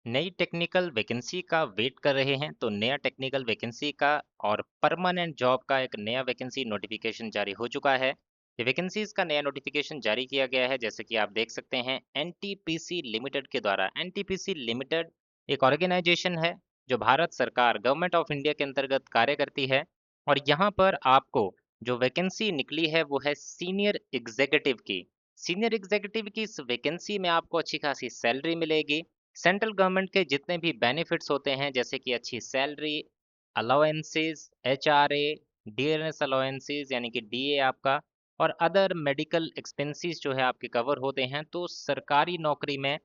नई technical vacancy का wait कर रहे हैं तो नया टेक्निकल वैकेंसी का और परमानेंट जॉब का एक नया वैकेंसी नोटिफिकेशन जारी हो चुका है। ये वैकेंसीज का नया नोटिफिकेशन जारी किया गया है, जैसे कि आप देख सकते हैं एनटीपीसी लिमिटेड के द्वारा। एनटीपीसी लिमिटेड एक ऑर्गेनाइजेशन है जो भारत सरकार गवर्नमेंट ऑफ इंडिया के अंतर्गत कार्य करती है। और यहाँ पर आपको जो वैकेंसी निकली है वो है सीनियर एग्जीक्यूटिव की। सीनियर एग्जीक्यूटिव की इस वैकेंसी में आपको अच्छी खासी सैलरी मिलेगी। सेंट्रल गवर्नमेंट के जितने भी बेनिफिट्स होते हैं, जैसे कि अच्छी salary, allowances, HRA, DNS allowances यानी कि डीए आपका, और अदर मेडिकल एक्सपेंसेस जो है आपके कवर होते हैं। तो सरकारी नौकरी में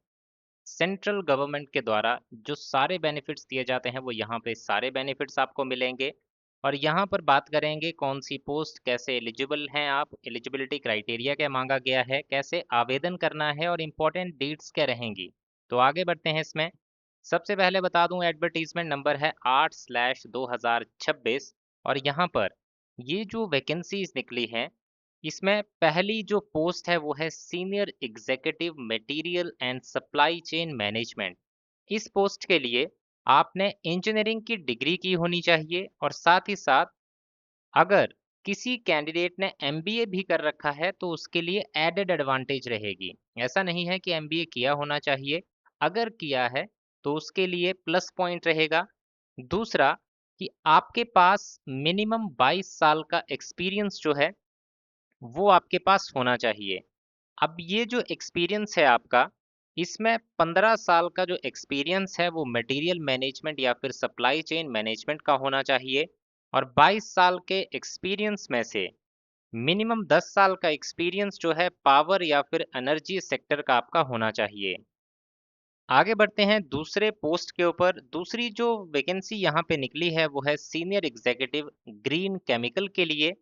सेंट्रल गवर्नमेंट के द्वारा जो सारे बेनिफिट्स दिए जाते हैं वो यहाँ पे सारे बेनिफिट्स आपको मिलेंगे। और यहाँ पर बात करेंगे कौन सी पोस्ट कैसे एलिजिबल हैं आप, एलिजिबिलिटी क्राइटेरिया क्या मांगा गया है, कैसे आवेदन करना है और इम्पोर्टेंट डेट्स क्या रहेंगी। तो आगे बढ़ते हैं इसमें। सबसे पहले बता दूं एडवर्टीजमेंट नंबर है 8/2026। और यहाँ पर ये जो वैकेंसीज निकली हैं इसमें पहली जो पोस्ट है वो है senior executive material and supply chain management. इस पोस्ट के लिए आपने इंजीनियरिंग की डिग्री की होनी चाहिए, और साथ ही साथ अगर किसी कैंडिडेट ने एमबीए भी कर रखा है तो उसके लिए एडेड एडवांटेज रहेगी। ऐसा नहीं है कि एमबीए किया होना चाहिए, अगर किया है तो उसके लिए प्लस पॉइंट रहेगा। दूसरा कि आपके पास मिनिमम 22 साल का एक्सपीरियंस जो है वो आपके पास होना चाहिए। अब ये जो एक्सपीरियंस है आपका, इसमें 15 साल का जो एक्सपीरियंस है वो मटेरियल मैनेजमेंट या फिर सप्लाई चेन मैनेजमेंट का होना चाहिए। और 22 साल के एक्सपीरियंस में से मिनिमम 10 साल का एक्सपीरियंस जो है पावर या फिर एनर्जी सेक्टर का आपका होना चाहिए। आगे बढ़ते हैं दूसरे पोस्ट के ऊपर। दूसरी जो वैकेंसी यहाँ पे निकली है वो है सीनियर एग्जीक्यूटिव ग्रीन केमिकल के लिए।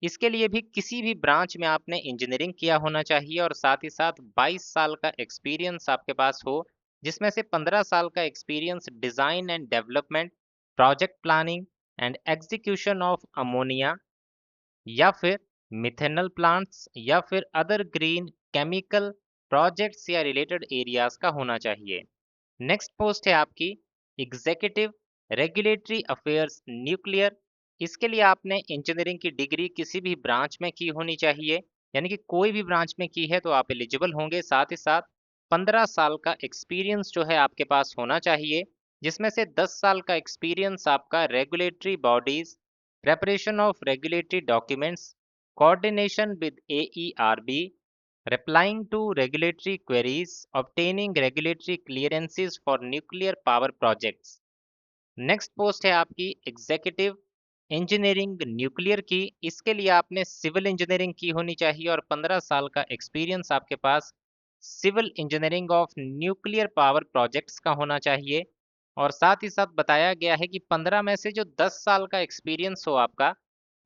इसके लिए भी किसी भी ब्रांच में आपने इंजीनियरिंग किया होना चाहिए और साथ ही साथ 22 साल का एक्सपीरियंस आपके पास हो, जिसमें से 15 साल का experience design and development, project planning and execution of ammonia या फिर मिथेनॉल प्लांट्स या फिर अदर ग्रीन केमिकल प्रोजेक्ट्स या रिलेटेड एरियाज का होना चाहिए। नेक्स्ट पोस्ट है आपकी एग्जीक्यूटिव रेगुलेटरी अफेयर्स न्यूक्लियर। इसके लिए आपने इंजीनियरिंग की डिग्री किसी भी ब्रांच में की होनी चाहिए, यानी कि कोई भी ब्रांच में की है तो आप एलिजिबल होंगे। साथ ही साथ 15 साल का एक्सपीरियंस जो है आपके पास होना चाहिए, जिसमें से 10 साल का एक्सपीरियंस आपका regulatory bodies, preparation of regulatory documents, coordination with AERB, replying to regulatory queries, obtaining regulatory clearances for nuclear power projects। Next post है आपकी एग्जीक्यूटिव इंजीनियरिंग न्यूक्लियर की। इसके लिए आपने सिविल इंजीनियरिंग की होनी चाहिए और 15 साल का एक्सपीरियंस आपके पास civil engineering of nuclear power projects का होना चाहिए। और साथ ही साथ बताया गया है कि 15 में से जो 10 साल का एक्सपीरियंस हो आपका,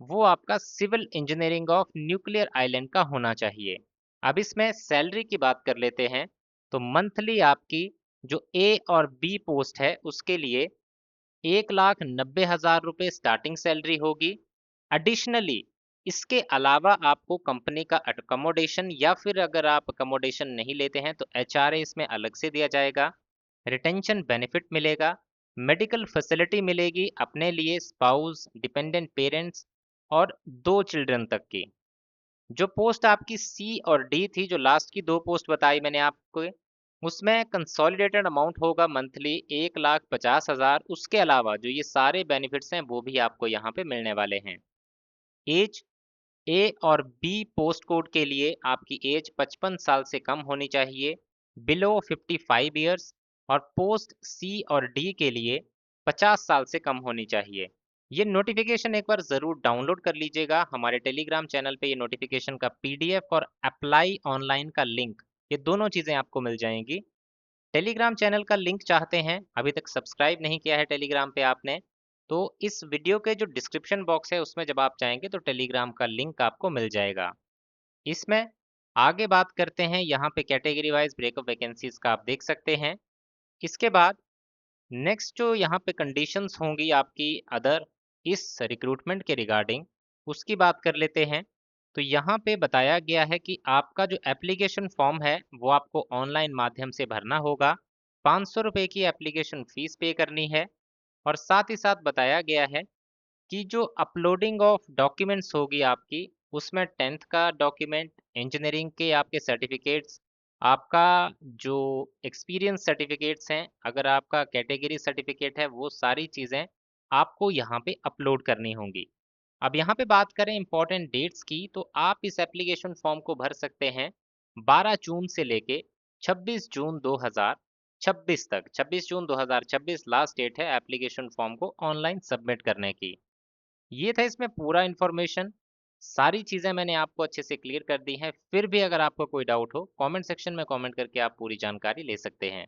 वो आपका civil engineering of nuclear island का होना चाहिए। अब इसमें सैलरी की बात कर लेते हैं। तो मंथली आपकी जो ए और बी पोस्ट है उसके लिए 1,90,000 रुपये स्टार्टिंग सैलरी होगी। एडिशनली इसके अलावा आपको कंपनी का अकोमोडेशन या फिर अगर आप अकोमोडेशन नहीं लेते हैं तो एचआरए इसमें अलग से दिया जाएगा। रिटेंशन बेनिफिट मिलेगा, मेडिकल फैसिलिटी मिलेगी अपने लिए, स्पाउस, डिपेंडेंट पेरेंट्स और 2 चिल्ड्रन तक की। जो पोस्ट आपकी सी और डी थी, जो लास्ट की 2 पोस्ट बताई मैंने आपको, उसमें कंसोलिडेटेड अमाउंट होगा मंथली 1,50,000। उसके अलावा जो ये सारे बेनिफिट्स हैं वो भी आपको यहाँ पे मिलने वाले हैं। एज ए और बी पोस्ट कोड के लिए आपकी एज 55 साल से कम होनी चाहिए, बिलो 55 ईयर्स। और पोस्ट सी और डी के लिए 50 साल से कम होनी चाहिए। ये नोटिफिकेशन एक बार ज़रूर डाउनलोड कर लीजिएगा। हमारे टेलीग्राम चैनल पे ये नोटिफिकेशन का पीडीएफ और अप्लाई ऑनलाइन का लिंक, ये दोनों चीज़ें आपको मिल जाएंगी। टेलीग्राम चैनल का लिंक चाहते हैं, अभी तक सब्सक्राइब नहीं किया है टेलीग्राम पे आपने, तो इस वीडियो के जो डिस्क्रिप्शन बॉक्स है उसमें जब आप जाएंगे तो टेलीग्राम का लिंक आपको मिल जाएगा। इसमें आगे बात करते हैं, यहाँ पे कैटेगरी वाइज ब्रेकअप वैकेंसीज का आप देख सकते हैं। इसके बाद नेक्स्ट जो यहाँ पे कंडीशंस होंगी आपकी अदर इस रिक्रूटमेंट के रिगार्डिंग, उसकी बात कर लेते हैं। तो यहाँ पे बताया गया है कि आपका जो एप्लीकेशन फॉर्म है वो आपको ऑनलाइन माध्यम से भरना होगा। ₹500 की एप्लीकेशन फ़ीस पे करनी है और साथ ही साथ बताया गया है कि जो अपलोडिंग ऑफ डॉक्यूमेंट्स होगी आपकी, उसमें 10th का डॉक्यूमेंट, इंजीनियरिंग के आपके सर्टिफिकेट्स, आपका जो एक्सपीरियंस सर्टिफिकेट्स हैं, अगर आपका कैटेगरी सर्टिफिकेट है, वो सारी चीज़ें आपको यहाँ पे अपलोड करनी होंगी। अब यहाँ पे बात करें इम्पोर्टेंट डेट्स की, तो आप इस एप्लीकेशन फॉर्म को भर सकते हैं 12 जून से लेके 26 जून 2026 तक। 26 जून 2026 लास्ट डेट है एप्लीकेशन फॉर्म को ऑनलाइन सबमिट करने की। ये था इसमें पूरा इन्फॉर्मेशन। सारी चीज़ें मैंने आपको अच्छे से क्लियर कर दी हैं। फिर भी अगर आपको कोई डाउट हो, कमेंट सेक्शन में कमेंट करके आप पूरी जानकारी ले सकते हैं।